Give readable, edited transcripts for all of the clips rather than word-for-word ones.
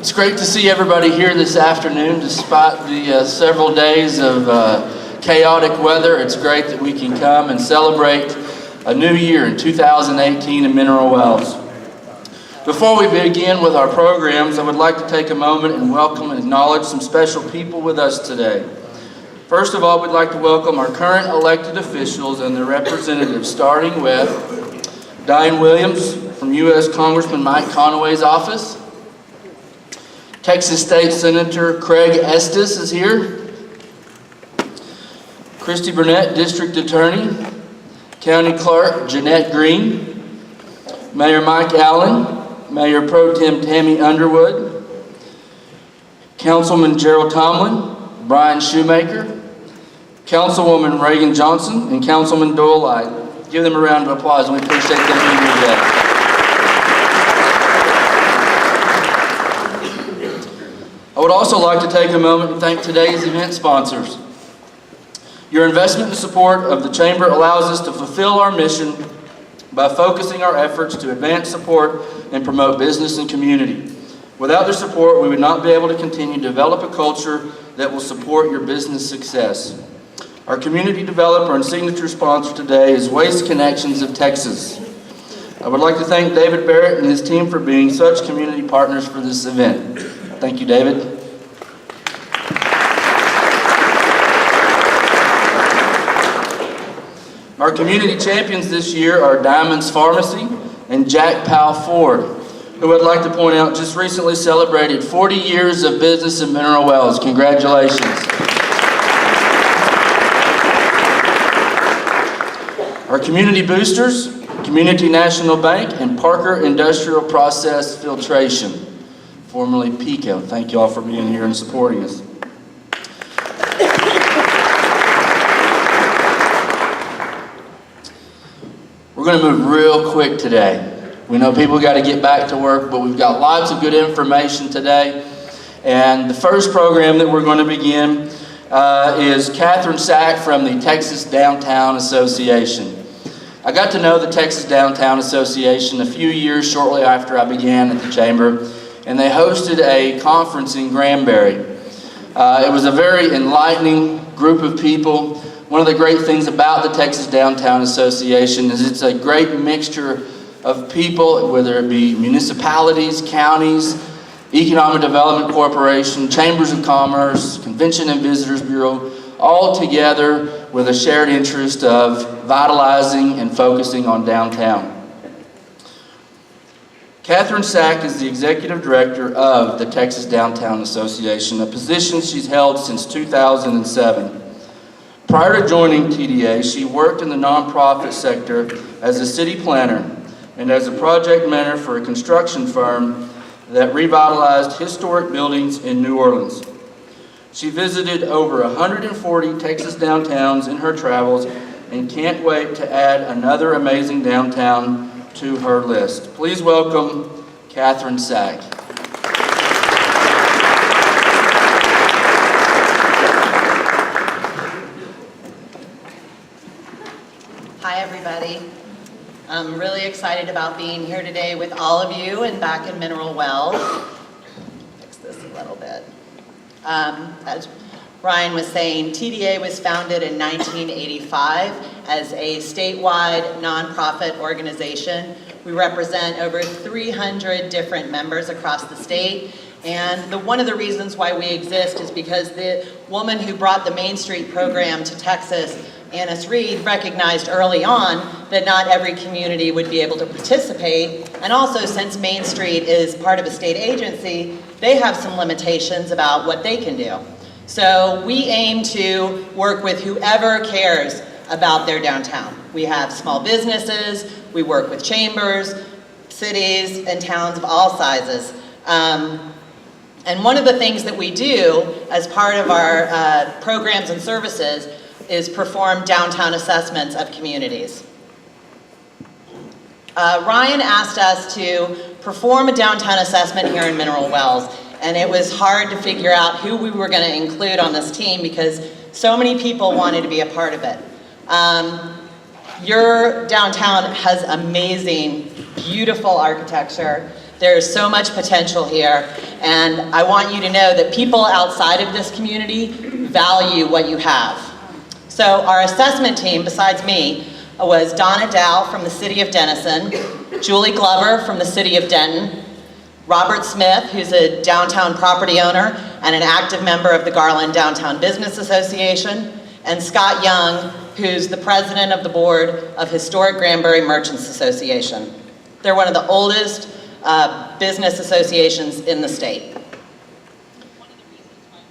It's great to see everybody here this afternoon despite the several days of chaotic weather. It's great that we can come and celebrate a new year in 2018 in Mineral Wells. Before we begin with our programs, I would like to take a moment and welcome and acknowledge some special people with us today. First of all, we'd like to welcome our current elected officials and their representatives, starting with Diane Williams from U.S. Congressman Mike Conaway's office. Texas State Senator Craig Estes is here. Christy Burnett, District Attorney. County Clerk Jeanette Green. Mayor Mike Allen. Mayor Pro Tem Tammy Underwood. Councilman Gerald Tomlin. Brian Shoemaker. Councilwoman Reagan Johnson. And Councilman Doyle Light. Give them a round of applause, and we appreciate them being here today. I would also like to take a moment and thank today's event sponsors. Your investment and support of the Chamber allows us to fulfill our mission by focusing our efforts to advance support and promote business and community. Without their support, we would not be able to continue to develop a culture that will support your business success. Our community developer and signature sponsor today is Waste Connections of Texas. I would like to thank David Barrett and his team for being such community partners for this event. Thank you, David. Our community champions this year are Diamonds Pharmacy and Jack Powell Ford, who I'd like to point out just recently celebrated 40 years of business in Mineral Wells. Congratulations. Our community boosters, Community National Bank and Parker Industrial Process Filtration, formerly PICO. Thank you all for being here and supporting us. We're going to move real quick today. We know people got to get back to work, but we've got lots of good information today. And the first program that we're going to begin is Catherine Sack from the Texas Downtown Association. I got to know the Texas Downtown Association a few years shortly after I began at the Chamber, and they hosted a conference in Granbury. It was a very enlightening group of people. One of the great things about the Texas Downtown Association is it's a great mixture of people, whether it be municipalities, counties, Economic Development Corporation, Chambers of Commerce, Convention and Visitors Bureau, all together with a shared interest of vitalizing and focusing on downtown. Catherine Sack is the Executive Director of the Texas Downtown Association, a position she's held since 2007. Prior to joining TDA, she worked in the nonprofit sector as a city planner and as a project manager for a construction firm that revitalized historic buildings in New Orleans. She visited over 140 Texas downtowns in her travels and can't wait to add another amazing downtown to her list. Please welcome Catherine Sack. Hi, everybody. I'm really excited about being here today with all of you and back in Mineral Wells. Fix this a little bit. As Brian was saying, TDA was founded in 1985 as a statewide nonprofit organization. We represent over 300 different members across the state. And one of the reasons why we exist is because the woman who brought the Main Street program to Texas, Annis Reed, recognized early on that not every community would be able to participate. And also, since Main Street is part of a state agency, they have some limitations about what they can do. So we aim to work with whoever cares about their downtown. We have small businesses, we work with chambers, cities, and towns of all sizes. And one of the things that we do as part of our programs and services is perform downtown assessments of communities. Ryan asked us to perform a downtown assessment here in Mineral Wells, and it was hard to figure out who we were going to include on this team because so many people wanted to be a part of it. Your downtown has amazing, beautiful architecture. There's so much potential here, and I want you to know that people outside of this community value what you have. So our assessment team, besides me, was Donna Dow from the City of Denison, Julie Glover from the City of Denton, Robert Smith, who's a downtown property owner and an active member of the Garland Downtown Business Association, and Scott Young, who's the president of the board of Historic Granbury Merchants Association. They're one of the oldest business associations in the state.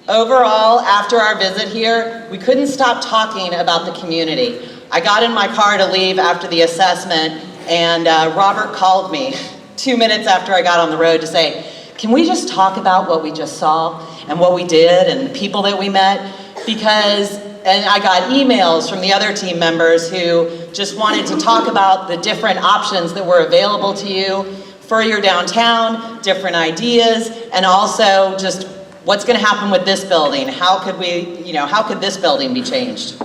Overall, after our visit here, we couldn't stop talking about the community. I got in my car to leave after the assessment, and Robert called me 2 minutes after I got on the road to say, can we just talk about what we just saw and what we did and the people that we met? And I got emails from the other team members who just wanted to talk about the different options that were available to you for your downtown, different ideas, and also just what's going to happen with this building? How could this building be changed?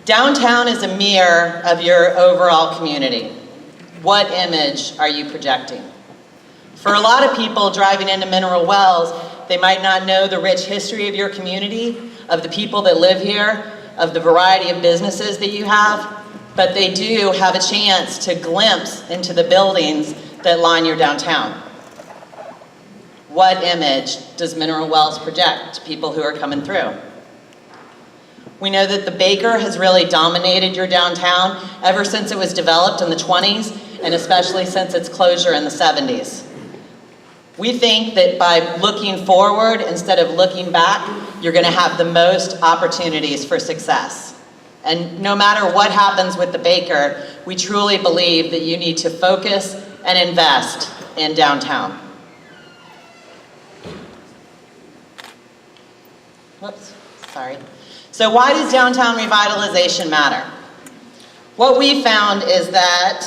Downtown is a mirror of your overall community. What image are you projecting? For a lot of people driving into Mineral Wells, they might not know the rich history of your community, of the people that live here, of the variety of businesses that you have, but they do have a chance to glimpse into the buildings that line your downtown. What image does Mineral Wells project to people who are coming through? We know that the Baker has really dominated your downtown ever since it was developed in the 20s, and especially since its closure in the 70s. We think that by looking forward instead of looking back, you're going to have the most opportunities for success. And no matter what happens with the Baker, we truly believe that you need to focus and invest in downtown. Whoops, sorry. So why does downtown revitalization matter? What we found is that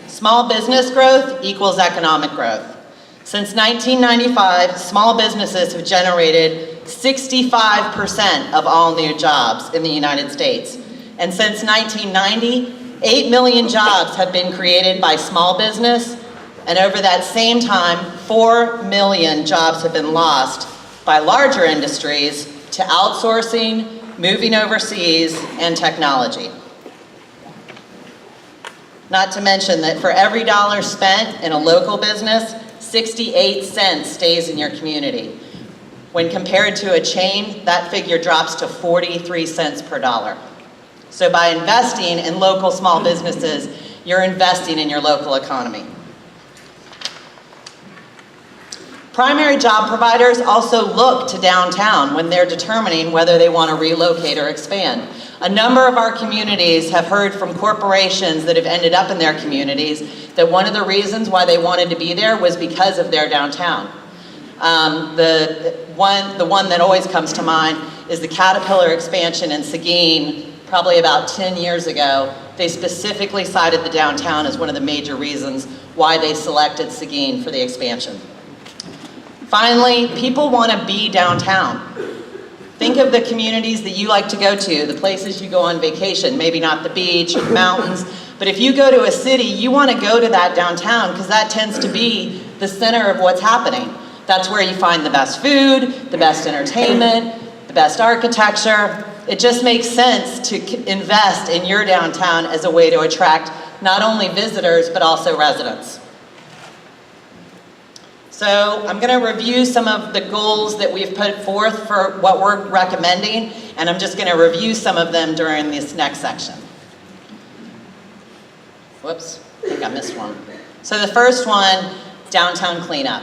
small business growth equals economic growth. Since 1995, small businesses have generated 65% of all new jobs in the United States. And since 1990, 8 million jobs have been created by small business, and over that same time, 4 million jobs have been lost by larger industries to outsourcing, moving overseas, and technology. Not to mention that for every dollar spent in a local business, 68 cents stays in your community. When compared to a chain, that figure drops to 43 cents per dollar. So by investing in local small businesses, you're investing in your local economy. Primary job providers also look to downtown when they're determining whether they want to relocate or expand. A number of our communities have heard from corporations that have ended up in their communities that one of the reasons why they wanted to be there was because of their downtown. The one that always comes to mind is the Caterpillar expansion in Seguin, probably about 10 years ago. They specifically cited the downtown as one of the major reasons why they selected Seguin for the expansion. Finally, people want to be downtown. Think of the communities that you like to go to, the places you go on vacation, maybe not the beach or the mountains, but if you go to a city, you want to go to that downtown because that tends to be the center of what's happening. That's where you find the best food, the best entertainment, the best architecture. It just makes sense to invest in your downtown as a way to attract not only visitors, but also residents. So I'm going to review some of the goals that we've put forth for what we're recommending, and I'm just going to review some of them during this next section. Whoops, I think I missed one. So the first one, downtown cleanup.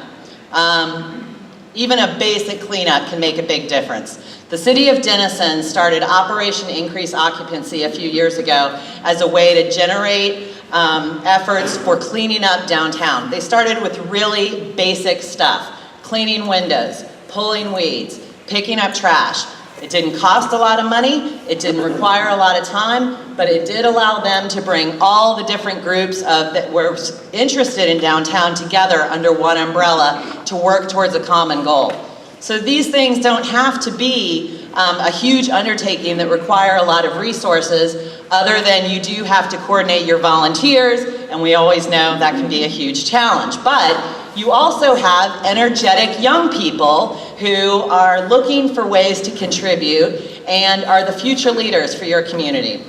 Even a basic cleanup can make a big difference. The City of Denison started Operation Increase Occupancy a few years ago as a way to generate efforts for cleaning up downtown. They started with really basic stuff, cleaning windows, pulling weeds, picking up trash. It didn't cost a lot of money, it didn't require a lot of time, but it did allow them to bring all the different groups that were interested in downtown together under one umbrella to work towards a common goal. So these things don't have to be a huge undertaking that require a lot of resources, other than you do have to coordinate your volunteers, and we always know that can be a huge challenge. But you also have energetic young people who are looking for ways to contribute and are the future leaders for your community.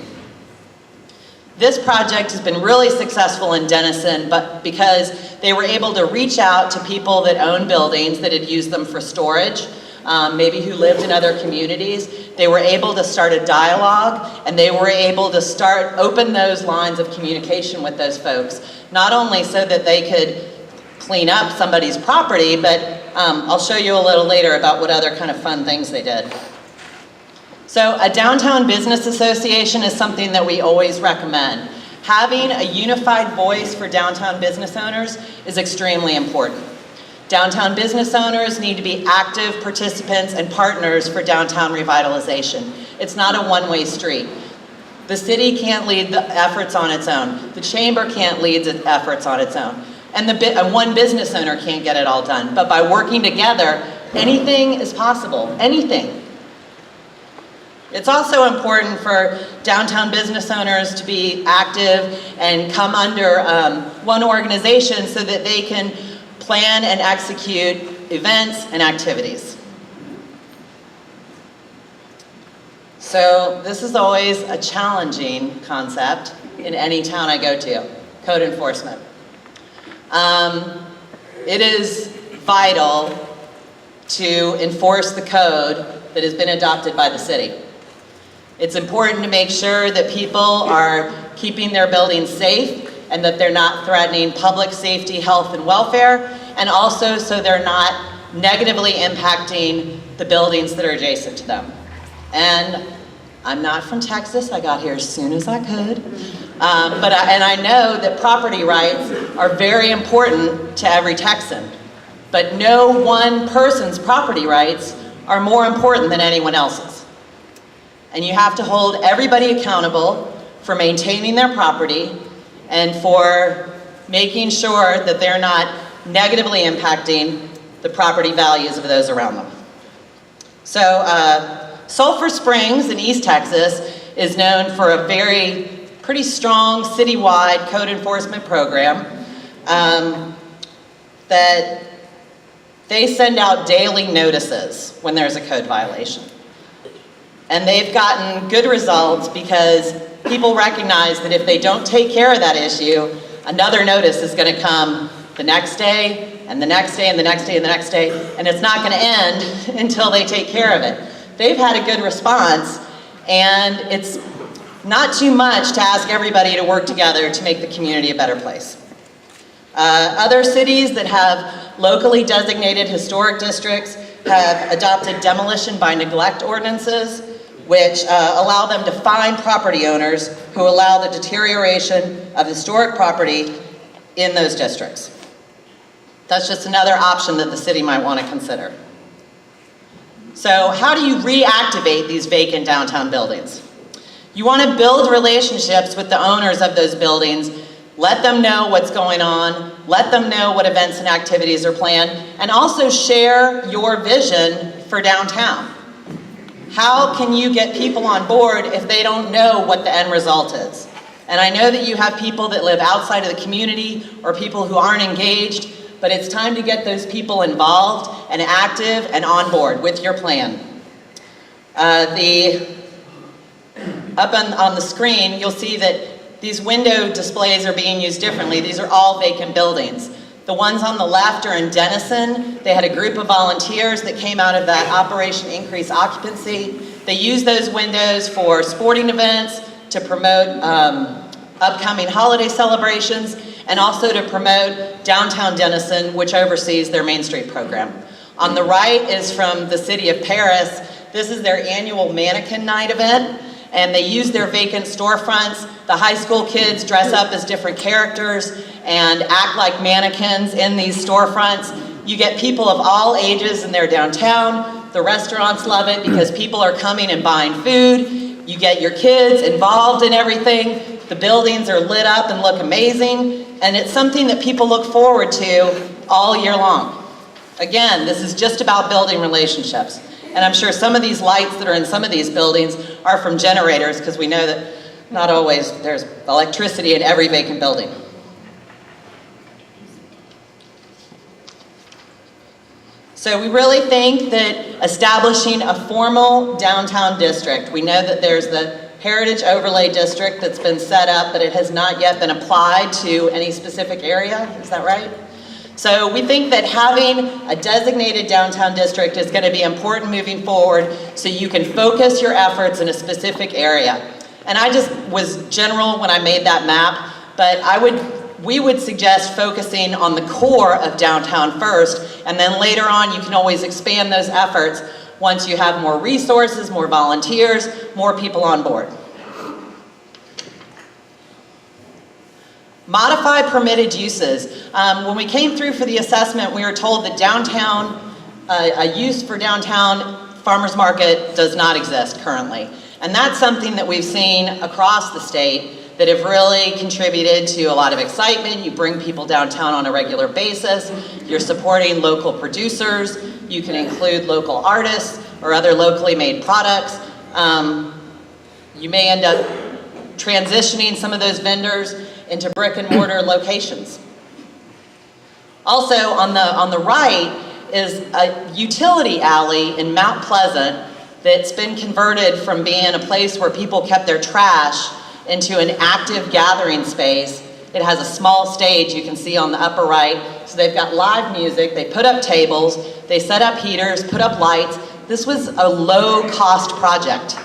This project has been really successful in Denison, but because they were able to reach out to people that own buildings that had used them for storage, maybe who lived in other communities. They were able to start a dialogue, and they were able to open those lines of communication with those folks, not only so that they could clean up somebody's property, but I'll show you a little later about what other kind of fun things they did. So a downtown business association is something that we always recommend. Having a unified voice for downtown business owners is extremely important. Downtown business owners need to be active participants and partners for downtown revitalization. It's not a one-way street. The city can't lead the efforts on its own. The chamber can't lead the efforts on its own. And one business owner can't get it all done. But by working together, anything is possible, anything. It's also important for downtown business owners to be active and come under one organization so that they can plan and execute events and activities. So this is always a challenging concept in any town I go to, code enforcement. It is vital to enforce the code that has been adopted by the city. It's important to make sure that people are keeping their buildings safe and that they're not threatening public safety, health, and welfare, and also so they're not negatively impacting the buildings that are adjacent to them. And I'm not from Texas, I got here as soon as I could, and I know that property rights are very important to every Texan, but no one person's property rights are more important than anyone else's. And you have to hold everybody accountable for maintaining their property and for making sure that they're not negatively impacting the property values of those around them. So Sulphur Springs in East Texas is known for a pretty strong citywide code enforcement program that they send out daily notices when there's a code violation. And they've gotten good results because people recognize that if they don't take care of that issue, another notice is going to come the next day, and the next day, and the next day, and the next day, and it's not going to end until they take care of it. They've had a good response, and it's not too much to ask everybody to work together to make the community a better place. Other cities that have locally designated historic districts have adopted demolition by neglect ordinances, which allow them to fine property owners who allow the deterioration of historic property in those districts. That's just another option that the city might want to consider. So how do you reactivate these vacant downtown buildings? You want to build relationships with the owners of those buildings, let them know what's going on, let them know what events and activities are planned, and also share your vision for downtown. How can you get people on board if they don't know what the end result is? And I know that you have people that live outside of the community or people who aren't engaged, but it's time to get those people involved and active and on board with your plan. Up on the screen, you'll see that these window displays are being used differently. These are all vacant buildings. The ones on the left are in Denison. They had a group of volunteers that came out of that Operation Increase Occupancy. They used those windows for sporting events, to promote upcoming holiday celebrations, and also to promote Downtown Denison, which oversees their Main Street program. On the right is from the city of Paris. This is their annual Mannequin Night event, and they use their vacant storefronts. The high school kids dress up as different characters and act like mannequins in these storefronts. You get people of all ages in their downtown. The restaurants love it because people are coming and buying food. You get your kids involved in everything. The buildings are lit up and look amazing, and it's something that people look forward to all year long. Again, this is just about building relationships. And I'm sure some of these lights that are in some of these buildings are from generators, because we know that not always, there's electricity in every vacant building. So we really think that establishing a formal downtown district, we know that there's the Heritage Overlay District that's been set up, but it has not yet been applied to any specific area, is that right? So we think that having a designated downtown district is going to be important moving forward so you can focus your efforts in a specific area. And I just was general when I made that map, but we would suggest focusing on the core of downtown first, and then later on you can always expand those efforts once you have more resources, more volunteers, more people on board. Modify permitted uses. When we came through for the assessment, we were told that downtown, a use for downtown farmers market does not exist currently. And that's something that we've seen across the state that have really contributed to a lot of excitement. You bring people downtown on a regular basis. You're supporting local producers. You can include local artists or other locally made products. You may end up transitioning some of those vendors into brick and mortar locations. Also on the right is a utility alley in Mount Pleasant that's been converted from being a place where people kept their trash into an active gathering space. It has a small stage you can see on the upper right. So they've got live music, they put up tables, they set up heaters, put up lights. This was a low-cost project.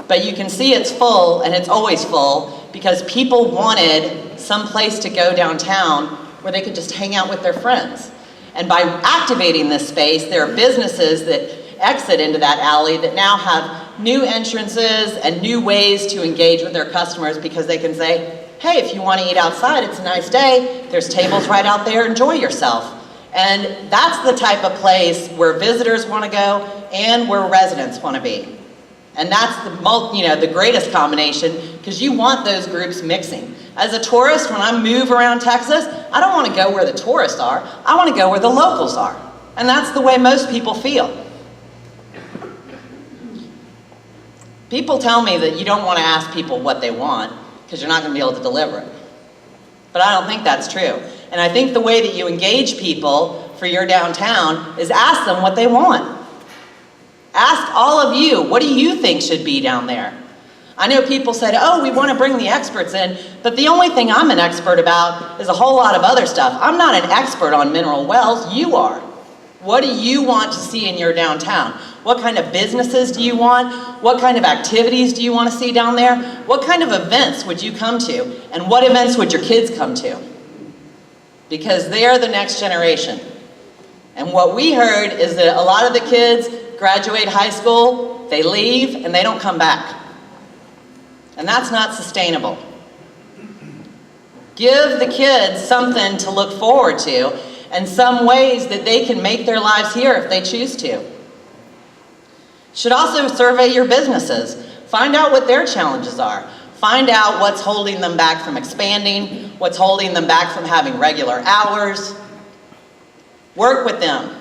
But you can see it's full, and it's always full, because people wanted some place to go downtown where they could just hang out with their friends. And by activating this space, there are businesses that exit into that alley that now have new entrances and new ways to engage with their customers, because they can say, hey, if you want to eat outside, it's a nice day, there's tables right out there, enjoy yourself. And that's the type of place where visitors want to go and where residents want to be. And that's the greatest combination, because you want those groups mixing. As a tourist, when I move around Texas, I don't want to go where the tourists are, I want to go where the locals are. And that's the way most people feel. People tell me that you don't want to ask people what they want because you're not going to be able to deliver it. But I don't think that's true. And I think the way that you engage people for your downtown is ask them what they want. Ask all of you, what do you think should be down there? I know people said, oh, we want to bring the experts in, but the only thing I'm an expert about is a whole lot of other stuff. I'm not an expert on mineral wells, you are. What do you want to see in your downtown? What kind of businesses do you want? What kind of activities do you want to see down there? What kind of events would you come to? And what events would your kids come to? Because they are the next generation. And what we heard is that a lot of the kids graduate high school, they leave, and they don't come back. And that's not sustainable. Give the kids something to look forward to and some ways that they can make their lives here if they choose to. Should also survey your businesses. Find out what their challenges are. Find out what's holding them back from expanding, what's holding them back from having regular hours. Work with them.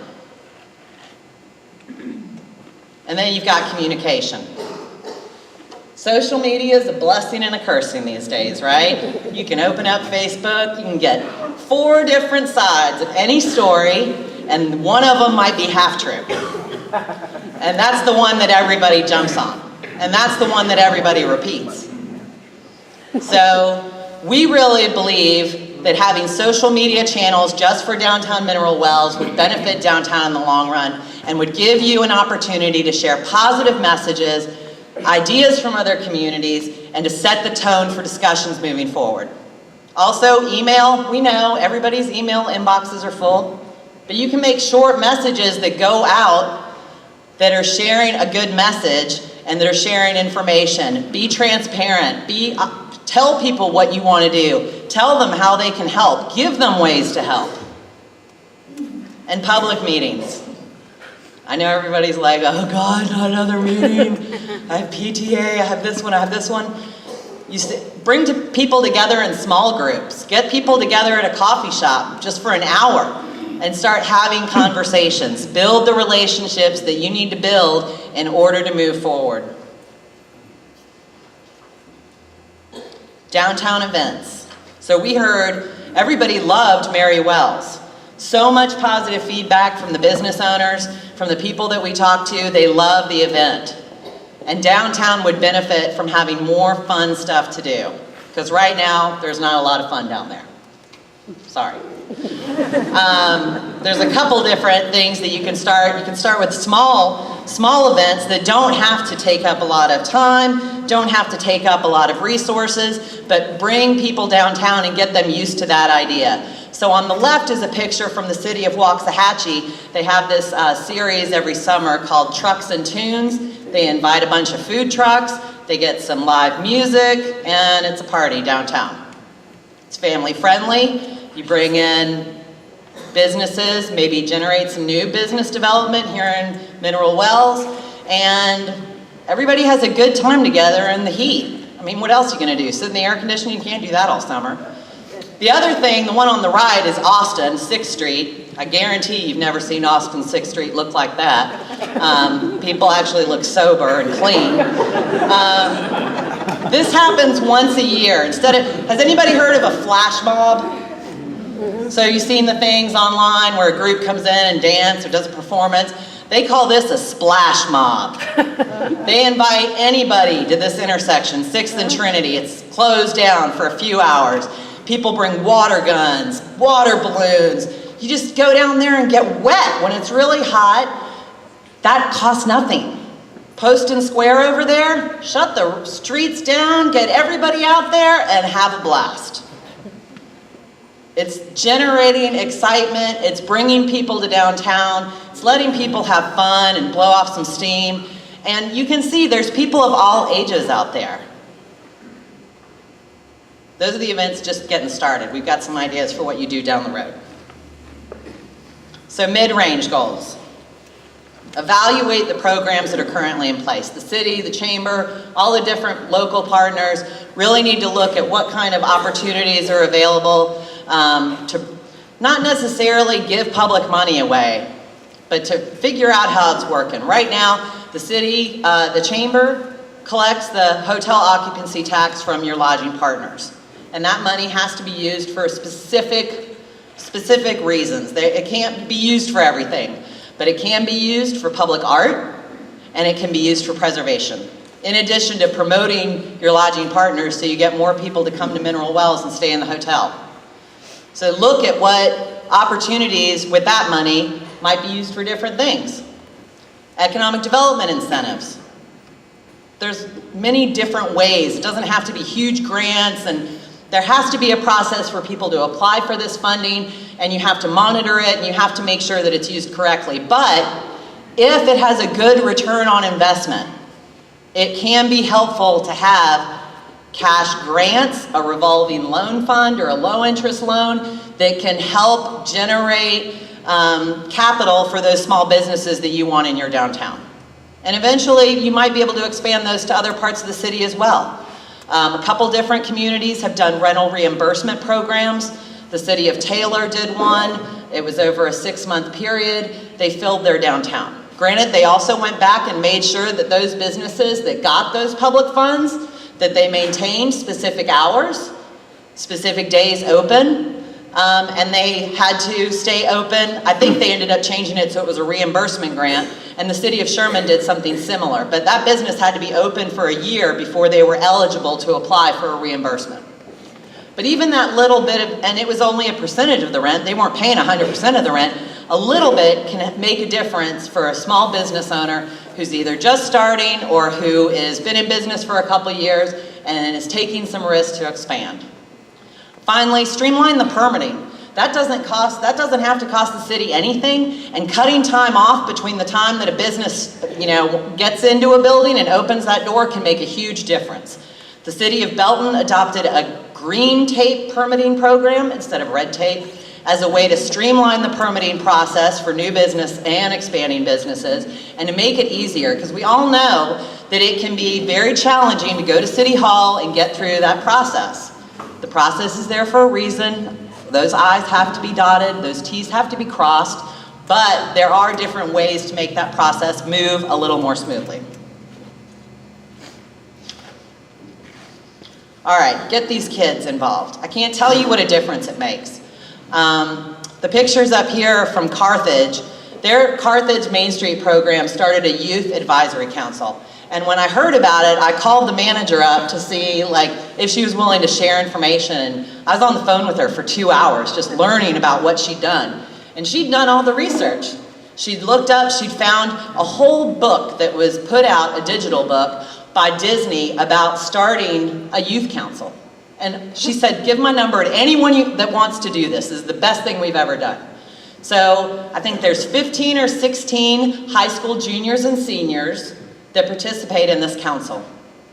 And then you've got communication. Social media is a blessing and a cursing these days, right? You can open up Facebook, you can get 4 different sides of any story, and one of them might be half true. And that's the one that everybody jumps on. And that's the one that everybody repeats. So we really believe that having social media channels just for downtown mineral wells would benefit downtown in the long run and would give you an opportunity to share positive messages, ideas from other communities, and to set the tone for discussions moving forward. Also, email. We know everybody's email inboxes are full, but you can make short messages that go out that are sharing a good message and that are sharing information. Be transparent. Tell people what you want to do. Tell them how they can help. Give them ways to help. And public meetings. I know everybody's like, oh God, not another meeting. I have PTA, I have this one, I have this one. Bring people together in small groups. Get people together at a coffee shop just for an hour and start having conversations. Build the relationships that you need to build in order to move forward. Downtown events. So we heard everybody loved Mary Wells. So much positive feedback from the business owners, from the people that we talked to. They love the event. And downtown would benefit from having more fun stuff to do. Because right now, there's not a lot of fun down there. Sorry. There's a couple different things that you can start. You can start with small events that don't have to take up a lot of time, don't have to take up a lot of resources, but bring people downtown and get them used to that idea. So on the left is a picture from the city of Waxahachie. They have this series every summer called Trucks and Tunes. They invite a bunch of food trucks, they get some live music, and it's a party downtown. It's family friendly. You bring in businesses, maybe generate some new business development here in Mineral Wells, and everybody has a good time together in the heat. I mean, what else are you gonna do? Sit in the air conditioning? You can't do that all summer. The other thing, the one on the right, is Austin, 6th Street. I guarantee you've never seen Austin 6th Street look like that. People actually look sober and clean. This happens once a year. Has anybody heard of a flash mob? So you've seen the things online where a group comes in and dance or does a performance. They call this a splash mob. They invite anybody to this intersection, 6th and Trinity. It's closed down for a few hours. People bring water guns, water balloons. You just go down there and get wet when it's really hot. That costs nothing. Poston Square over there, shut the streets down, get everybody out there and have a blast. It's generating excitement, it's bringing people to downtown, it's letting people have fun and blow off some steam. And you can see there's people of all ages out there. Those are the events just getting started. We've got some ideas for what you do down the road. So mid-range goals. Evaluate the programs that are currently in place. The city, the chamber, all the different local partners really need to look at what kind of opportunities are available to not necessarily give public money away, but to figure out how it's working. Right now, the city, the chamber collects the hotel occupancy tax from your lodging partners. And that money has to be used for specific reasons. It can't be used for everything, but it can be used for public art, and it can be used for preservation. In addition to promoting your lodging partners so you get more people to come to Mineral Wells and stay in the hotel. So look at what opportunities with that money might be used for different things. Economic development incentives. There's many different ways. It doesn't have to be huge grants, and there has to be a process for people to apply for this funding, and you have to monitor it, and you have to make sure that it's used correctly. But if it has a good return on investment, it can be helpful to have cash grants, a revolving loan fund, or a low interest loan that can help generate capital for those small businesses that you want in your downtown. And eventually, you might be able to expand those to other parts of the city as well. A couple different communities have done rental reimbursement programs. The city of Taylor did one. It was over a 6-month period. They filled their downtown. Granted, they also went back and made sure that those businesses that got those public funds, that they maintained specific hours, specific days open, and they had to stay open. I think they ended up changing it so it was a reimbursement grant, and the city of Sherman did something similar. But that business had to be open for a year before they were eligible to apply for a reimbursement. But even that little bit of, and it was only a percentage of the rent, they weren't paying 100% of the rent, a little bit can make a difference for a small business owner who's either just starting or who has been in business for a couple years and is taking some risk to expand. Finally, streamline the permitting. That doesn't have to cost the city anything, and cutting time off between the time that a business, gets into a building and opens that door can make a huge difference. The city of Belton adopted a green tape permitting program instead of red tape as a way to streamline the permitting process for new business and expanding businesses, and to make it easier, because we all know that it can be very challenging to go to City Hall and get through that process. The process is there for a reason. Those I's have to be dotted, those T's have to be crossed, but there are different ways to make that process move a little more smoothly. All right, get these kids involved. I can't tell you what a difference it makes. The pictures up here are from Carthage. Their Carthage Main Street program started a youth advisory council. And when I heard about it, I called the manager up to see if she was willing to share information. And I was on the phone with her for 2 hours just learning about what she'd done. And she'd done all the research. She'd looked up, she'd found a whole book that was put out, a digital book, by Disney about starting a youth council. And she said, give my number to anyone that wants to do this. This is the best thing we've ever done. So I think there's 15 or 16 high school juniors and seniors that participate in this council.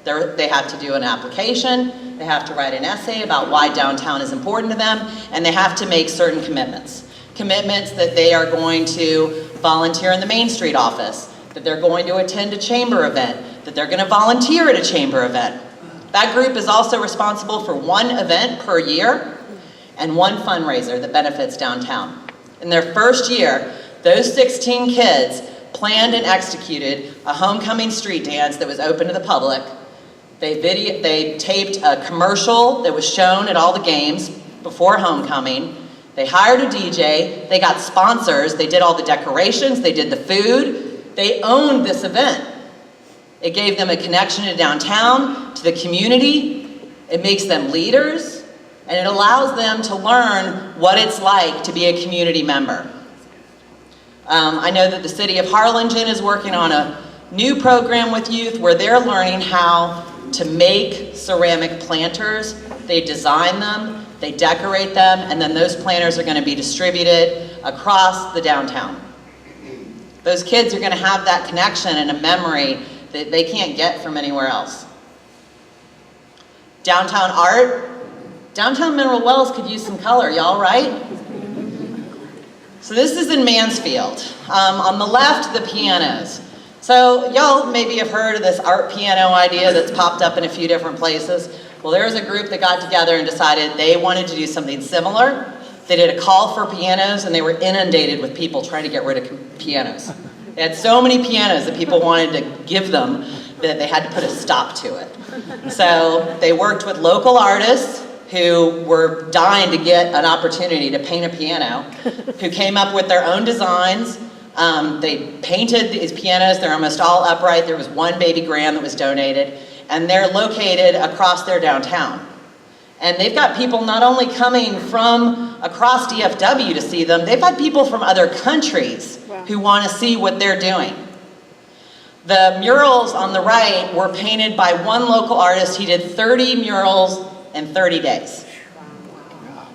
They have to do an application, they have to write an essay about why downtown is important to them, and they have to make certain commitments. Commitments that they are going to volunteer in the Main Street office, that they're going to attend a chamber event, that they're going to volunteer at a chamber event. That group is also responsible for one event per year and one fundraiser that benefits downtown. In their first year, those 16 kids planned and executed a homecoming street dance that was open to the public. They taped a commercial that was shown at all the games before homecoming. They hired a DJ, they got sponsors, they did all the decorations, they did the food. They owned this event. It gave them a connection to downtown, to the community. It makes them leaders, and it allows them to learn what it's like to be a community member. I know that the city of Harlingen is working on a new program with youth where they're learning how to make ceramic planters. They design them, they decorate them, and then those planters are going to be distributed across the downtown. Those kids are going to have that connection and a memory that they can't get from anywhere else. Downtown art. Downtown Mineral Wells could use some color, y'all right? So this is in Mansfield. On the left, the pianos. So y'all maybe have heard of this art piano idea that's popped up in a few different places. Well, there was a group that got together and decided they wanted to do something similar. They did a call for pianos, and they were inundated with people trying to get rid of pianos. They had so many pianos that people wanted to give them that they had to put a stop to it. So they worked with local artists who were dying to get an opportunity to paint a piano, who came up with their own designs. They painted these pianos. They're almost all upright. There was one baby grand that was donated, and they're located across their downtown. And they've got people not only coming from across DFW to see them, they've had people from other countries who want to see what they're doing. The murals on the right were painted by one local artist. He did 30 murals in 30 days.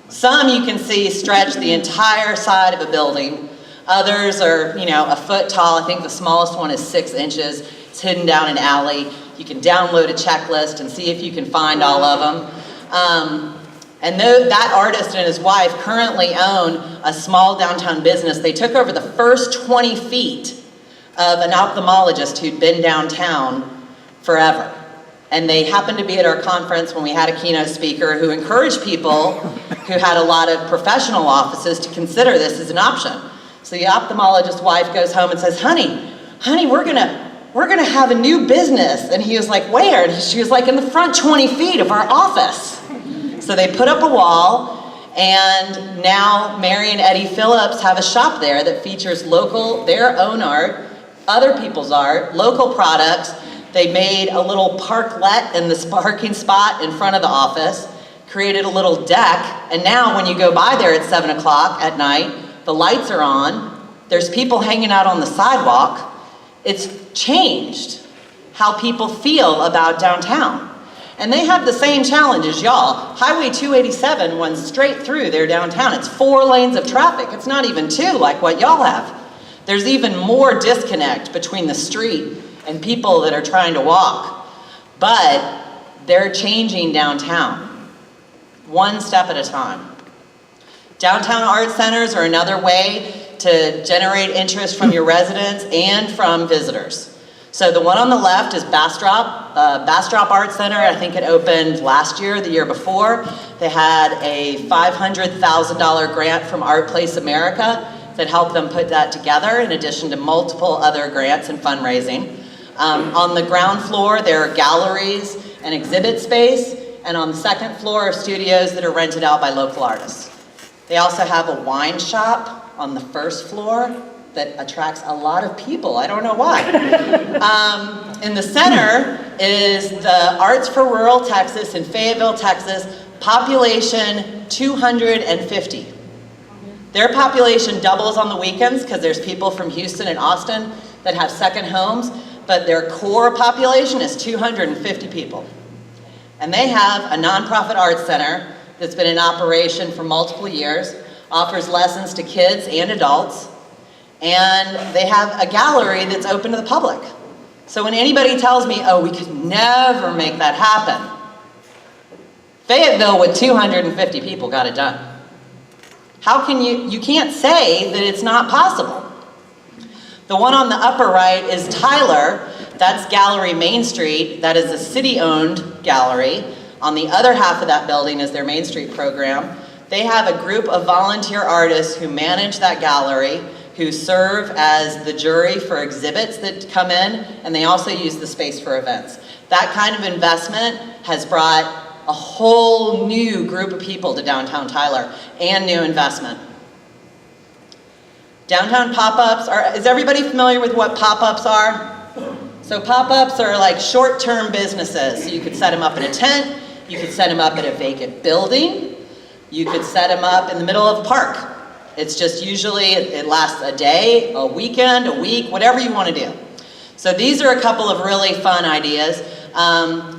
Some you can see stretch the entire side of a building. Others are, a foot tall. I think the smallest one is 6 inches. It's hidden down an alley. You can download a checklist and see if you can find all of them. And that artist and his wife currently own a small downtown business. They took over the first 20 feet of an ophthalmologist who'd been downtown forever. And they happened to be at our conference when we had a keynote speaker who encouraged people who had a lot of professional offices to consider this as an option. So the ophthalmologist's wife goes home and says, honey, we're gonna have a new business. And he was like, where? And she was like, in the front 20 feet of our office. So they put up a wall, and now Mary and Eddie Phillips have a shop there that features their own art, other people's art, local products. They made a little parklet in this parking spot in front of the office, created a little deck, and now when you go by there at 7 o'clock at night, the lights are on, there's people hanging out on the sidewalk. It's changed how people feel about downtown. And they have the same challenge as y'all. Highway 287 runs straight through their downtown. It's 4 lanes of traffic. It's not even 2 like what y'all have. There's even more disconnect between the street and people that are trying to walk. But they're changing downtown, one step at a time. Downtown art centers are another way to generate interest from your residents and from visitors. So the one on the left is Bastrop Art Center. I think it opened last year, the year before. They had a $500,000 grant from Art Place America that helped them put that together, in addition to multiple other grants and fundraising. On the ground floor, there are galleries and exhibit space, And on the second floor are studios that are rented out by local artists. They also have a wine shop on the first floor that attracts a lot of people. I don't know why. In the center is the Arts for Rural Texas in Fayetteville, Texas, population 250. Their population doubles on the weekends because there's people from Houston and Austin that have second homes, but their core population is 250 people. And they have a nonprofit arts center that's been in operation for multiple years, offers lessons to kids and adults, and they have a gallery that's open to the public. So when anybody tells me, oh, we could never make that happen, Fayetteville with 250 people got it done. How can you can't say that it's not possible. The one on the upper right is Tyler. That's Gallery Main Street. That is a city-owned gallery. On the other half of that building is their Main Street program. They have a group of volunteer artists who manage that gallery, who serve as the jury for exhibits that come in, and they also use the space for events. That kind of investment has brought a whole new group of people to downtown Tyler and new investment. Downtown pop-ups is everybody familiar with what pop-ups are? So pop-ups are like short-term businesses. So you could set them up in a tent, you could set them up at a vacant building, you could set them up in the middle of a park. It's just usually, it lasts a day, a weekend, a week, whatever you want to do. So these are a couple of really fun ideas.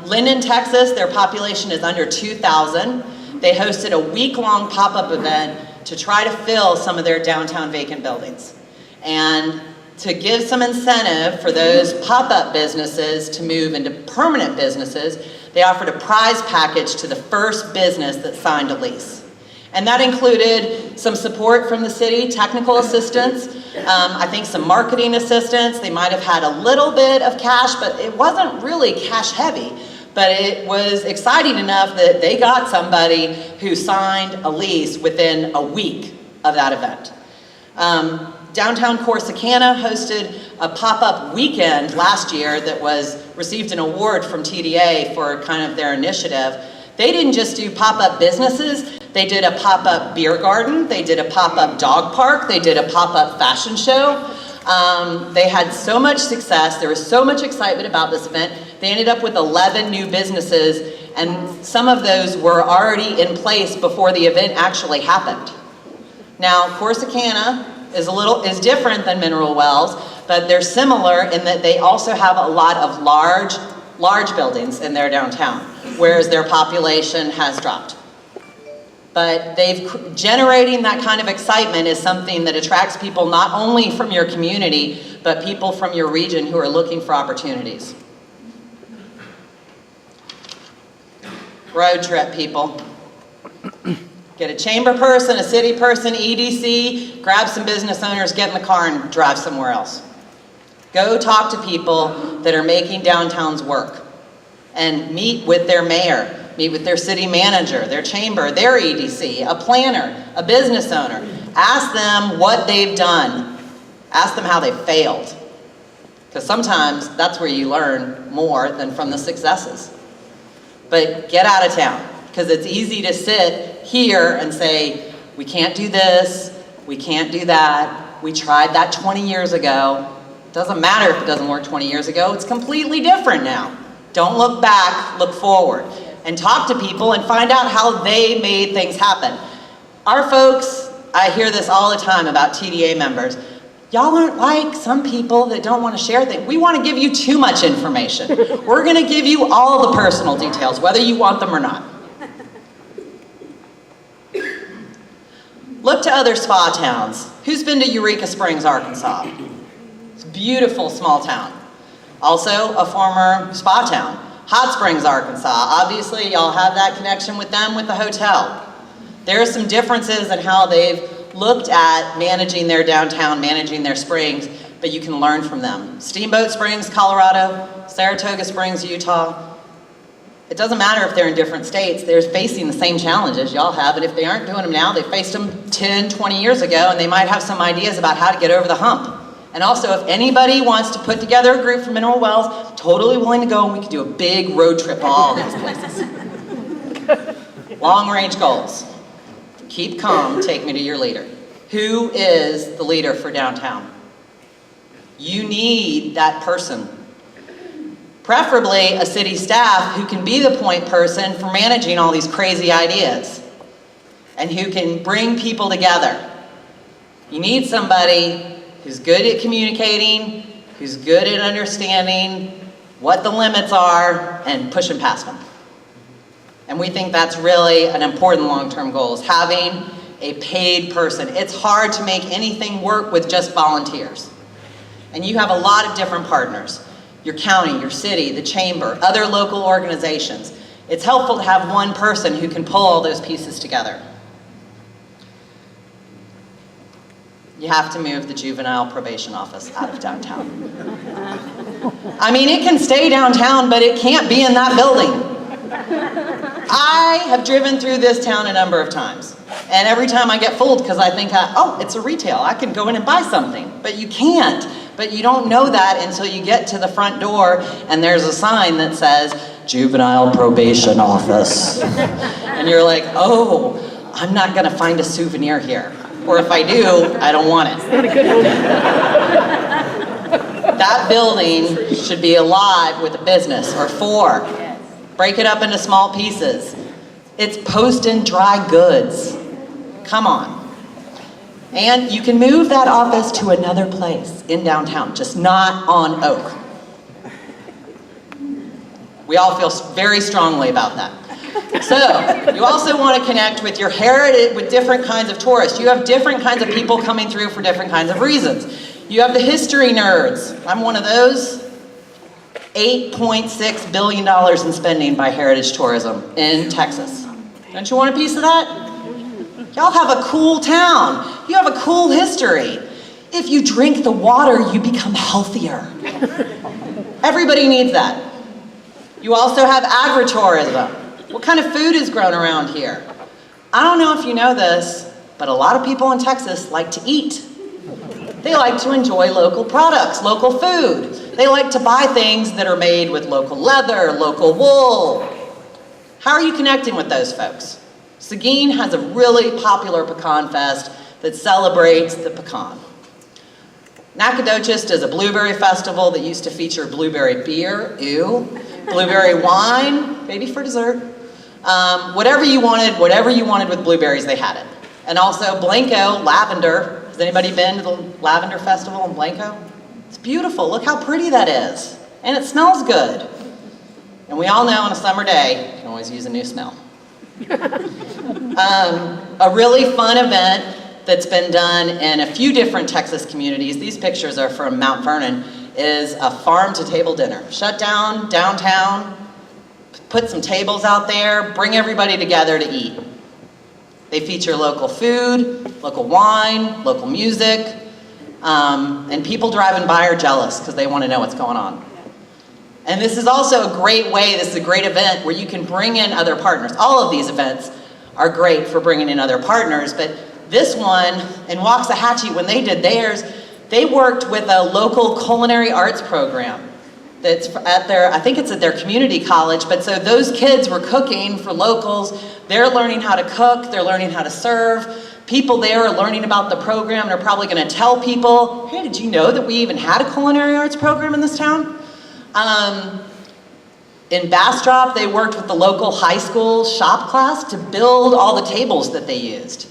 Linden, Texas, their population is under 2,000. They hosted a week-long pop-up event to try to fill some of their downtown vacant buildings. And to give some incentive for those pop-up businesses to move into permanent businesses, they offered a prize package to the first business that signed a lease. And that included some support from the city, technical assistance, I think some marketing assistance. They might have had a little bit of cash, but it wasn't really cash heavy. But it was exciting enough that they got somebody who signed a lease within a week of that event. Downtown Corsicana hosted a pop-up weekend last year that received an award from TDA for kind of their initiative. They didn't just do pop-up businesses, they did a pop-up beer garden, they did a pop-up dog park, they did a pop-up fashion show. They had so much success, there was so much excitement about this event, they ended up with 11 new businesses, and some of those were already in place before the event actually happened. Now, Corsicana is different than Mineral Wells, but they're similar in that they also have a lot of large buildings in their downtown, whereas their population has dropped. But generating that kind of excitement is something that attracts people not only from your community, but people from your region who are looking for opportunities. Road trip, people. Get a chamber person, a city person, EDC, grab some business owners, get in the car and drive somewhere else. Go talk to people that are making downtowns work and meet with their mayor, meet with their city manager, their chamber, their EDC, a planner, a business owner. Ask them what they've done. Ask them how they failed. Because sometimes that's where you learn more than from the successes. But get out of town, because it's easy to sit here and say, we can't do this, we can't do that, we tried that 20 years ago. It doesn't matter if it doesn't work 20 years ago, it's completely different now. Don't look back, look forward. And talk to people and find out how they made things happen. Our folks, I hear this all the time about TDA members, y'all aren't like some people that don't want to share things. We want to give you too much information. We're going to give you all the personal details, whether you want them or not. Look to other spa towns. Who's been to Eureka Springs, Arkansas? It's a beautiful small town. Also a former spa town. Hot Springs, Arkansas. Obviously, y'all have that connection with them with the hotel. There are some differences in how they've looked at managing their downtown, managing their springs, but you can learn from them. Steamboat Springs, Colorado, Saratoga Springs, Utah. It doesn't matter if they're in different states, they're facing the same challenges y'all have, and if they aren't doing them now, they faced them 10, 20 years ago, and they might have some ideas about how to get over the hump. And also, if anybody wants to put together a group for Mineral Wells, totally willing to go, and we could do a big road trip all these places. Long-range goals. Keep calm, take me to your leader. Who is the leader for downtown? You need that person. Preferably a city staff who can be the point person for managing all these crazy ideas and who can bring people together. You need somebody who's good at communicating, who's good at understanding what the limits are and pushing past them. And we think that's really an important long-term goal, is having a paid person. It's hard to make anything work with just volunteers. And you have a lot of different partners. Your county, your city, the chamber, other local organizations. It's helpful to have one person who can pull all those pieces together. You have to move the juvenile probation office out of downtown. I mean, it can stay downtown, but it can't be in that building. I have driven through this town a number of times, and every time I get fooled because I think, oh, it's a retail, I can go in and buy something. But you can't. But you don't know that until you get to the front door and there's a sign that says, Juvenile Probation Office. And you're like, oh, I'm not gonna find a souvenir here. Or if I do, I don't want it. Not a good one. That building should be alive with a business or four. Break it up into small pieces. It's Poston Dry Goods. Come on. And you can move that office to another place in downtown, just not on Oak. We all feel very strongly about that. So, you also want to connect with your heritage, with different kinds of tourists. You have different kinds of people coming through for different kinds of reasons. You have the history nerds. I'm one of those. $8.6 billion in spending by heritage tourism in Texas. Don't you want a piece of that? Y'all have a cool town. You have a cool history. If you drink the water, you become healthier. Everybody needs that. You also have agritourism. What kind of food is grown around here? I don't know if you know this, but a lot of people in Texas like to eat. They like to enjoy local products, local food. They like to buy things that are made with local leather, local wool. How are you connecting with those folks? Seguin has a really popular pecan fest that celebrates the pecan. Nacogdoches does a blueberry festival that used to feature blueberry beer, ew, blueberry wine, maybe for dessert. Whatever you wanted with blueberries, they had it. And also Blanco, lavender. Has anybody been to the Lavender Festival in Blanco? It's beautiful, look how pretty that is. And it smells good. And we all know on a summer day, you can always use a new smell. A really fun event that's been done in a few different Texas communities, these pictures are from Mount Vernon, is a farm-to-table dinner. Shut down downtown, put some tables out there, bring everybody together to eat. They feature local food, local wine, local music, and people driving by are jealous because they want to know what's going on. And this is also a great way, this is a great event where you can bring in other partners. All of these events are great for bringing in other partners, but this one in Waxahachie, when they did theirs, they worked with a local culinary arts program that's at their, I think it's at their community college, but so those kids were cooking for locals. They're learning how to cook, they're learning how to serve. People there are learning about the program. They're probably gonna tell people, hey, did you know that we even had a culinary arts program in this town? In Bastrop, they worked with the local high school shop class to build all the tables that they used.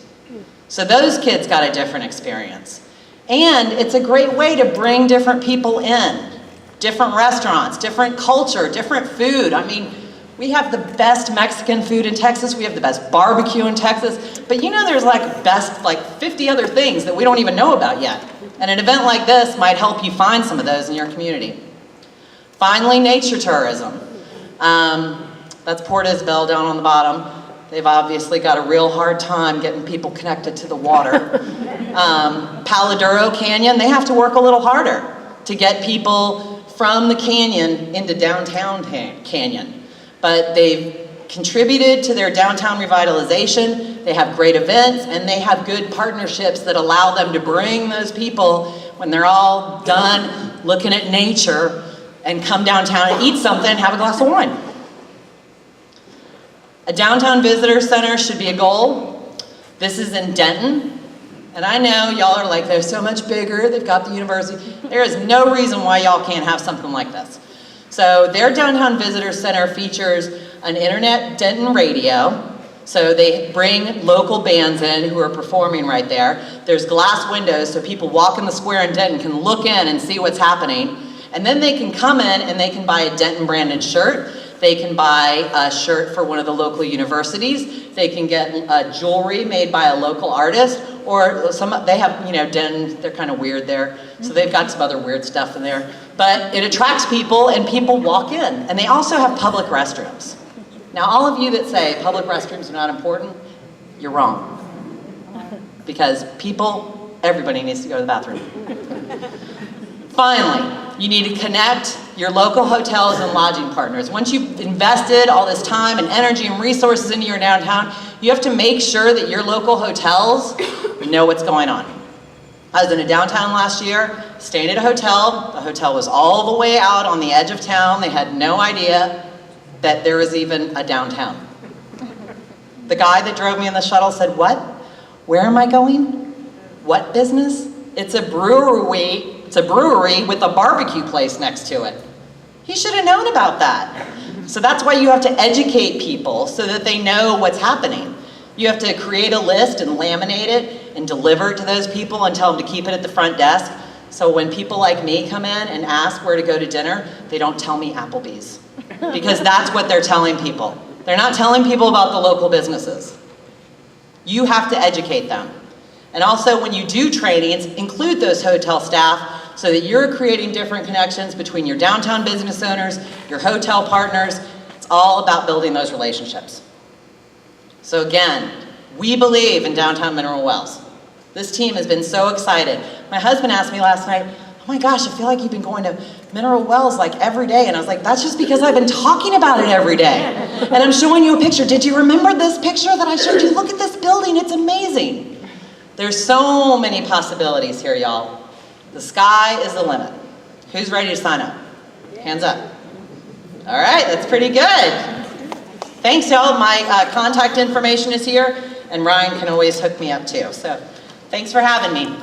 So those kids got a different experience. And it's a great way to bring different people in. Different restaurants, different culture, different food. I mean, we have the best Mexican food in Texas. We have the best barbecue in Texas. But you know there's like 50 other things that we don't even know about yet. And an event like this might help you find some of those in your community. Finally, nature tourism. That's Port Isabel down on the bottom. They've obviously got a real hard time getting people connected to the water. Paladuro Canyon, they have to work a little harder to get people from the canyon into downtown Canyon. But they've contributed to their downtown revitalization, they have great events, and they have good partnerships that allow them to bring those people when they're all done looking at nature and come downtown and eat something and have a glass of wine. A downtown visitor center should be a goal. This is in Denton. And I know y'all are like, they're so much bigger, they've got the university. There is no reason why y'all can't have something like this. So their downtown visitor center features an internet Denton radio. So they bring local bands in who are performing right there. There's glass windows so people walk in the square in Denton can look in and see what's happening. And then they can come in and they can buy a Denton branded shirt. They can buy a shirt for one of the local universities. They can get jewelry made by a local artist, or they have, Denton, they're kind of weird there. So they've got some other weird stuff in there. But it attracts people and people walk in. And they also have public restrooms. Now, all of you that say public restrooms are not important, you're wrong. Because everybody needs to go to the bathroom. Finally, you need to connect your local hotels and lodging partners. Once you've invested all this time and energy and resources into your downtown, you have to make sure that your local hotels know what's going on. I was in a downtown last year, staying at a hotel. The hotel was all the way out on the edge of town. They had no idea that there was even a downtown. The guy that drove me in the shuttle said, "What? Where am I going? What business?" It's a brewery. It's a brewery with a barbecue place next to it. He should have known about that. So that's why you have to educate people so that they know what's happening. You have to create a list and laminate it and deliver it to those people and tell them to keep it at the front desk. So when people like me come in and ask where to go to dinner, they don't tell me Applebee's. Because that's what they're telling people. They're not telling people about the local businesses. You have to educate them. And also when you do trainings, include those hotel staff so that you're creating different connections between your downtown business owners, your hotel partners. It's all about building those relationships. So again, we believe in downtown Mineral Wells. This team has been so excited. My husband asked me last night, "Oh my gosh, I feel like you've been going to Mineral Wells like every day." And I was like, "That's just because I've been talking about it every day." And I'm showing you a picture. Did you remember this picture that I showed you? Look at this building, it's amazing. There's so many possibilities here, y'all. The sky is the limit. Who's ready to sign up? Hands up. All right, that's pretty good. Thanks, y'all. My contact information is here, and Ryan can always hook me up too. So thanks for having me.